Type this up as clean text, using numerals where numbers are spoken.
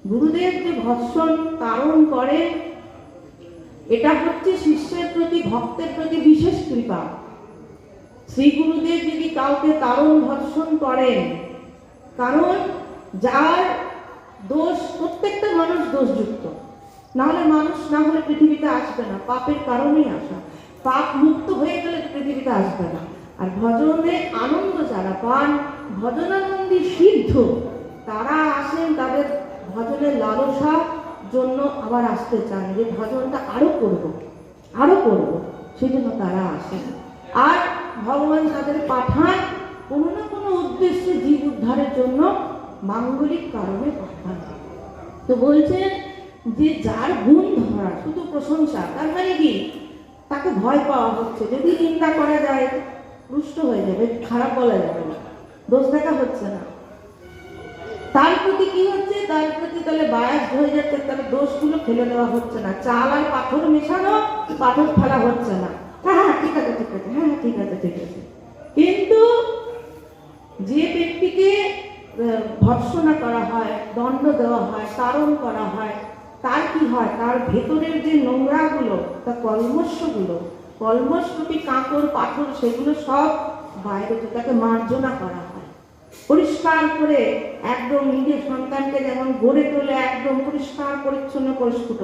গুরুদেব যে ভৎসন তারণ করেন, এটা হচ্ছে শিষ্যের প্রতি, ভক্তের প্রতি বিশেষ কৃপা। শ্রী গুরুদেব যদি কাউকে তারণ ভৎসন করেন, কারণ যার দোষ, প্রত্যেকটা মানুষ দোষযুক্ত, নাহলে মানুষ না হলে পৃথিবীতে আসবে না, পাপের কারণেই আসা। পাপ মুক্ত হয়ে গেলে পৃথিবীতে আসবে না। আর ভজনে আনন্দ যারা পান, ভজনানন্দী সিদ্ধ, তারা আসেন তাদের ভজনের লালসা জন্য, আবার আসতে চান যে ভজনটা আরো করব, আরো করব, সেই জন্য তারা আসেন। আর ভগবান তাদের পাঠান কোনো না কোনো উদ্দেশ্যে, জীব উদ্ধারের জন্য, মাঙ্গলিক কারণে পাঠান। তো বলছেন যে যার গুণ ধরা, শুধু প্রশংসা, তার মানে কি তাকে ভয় পাওয়া হচ্ছে, যদি নিন্দা করা যায় রুষ্ট হয়ে যাবে, খারাপ বলা যাবে না, দোষ দেখা হচ্ছে না, তার প্রতি কি হচ্ছে, তার প্রতি তাহলে বায়াস হয়ে যাচ্ছে, তাহলে দোষগুলো ফেলে দেওয়া হচ্ছে না, চাল আর পাথর মেশানো, পাথর ফেলা হচ্ছে না, হ্যাঁ ঠিক আছে ঠিক আছে, হ্যাঁ ঠিক আছে ঠিক আছে। কিন্তু যে ব্যক্তিকে ভর্ৎসনা করা হয়, দণ্ড দেওয়া হয়, তাড়ন করা হয়, তার কি হয়, তার ভেতরের যে নোংরাগুলো, তার কলমশরূপী কাঁকর পাথর, সেগুলো সব বাইরে, তাকে মার্জনা করা হয়, পরিষ্কার করে একদম নিজের সন্তানকে যেমন গড়ে তোলে, একদম পরিষ্কার পরিচ্ছন্ন পরিস্ফুট।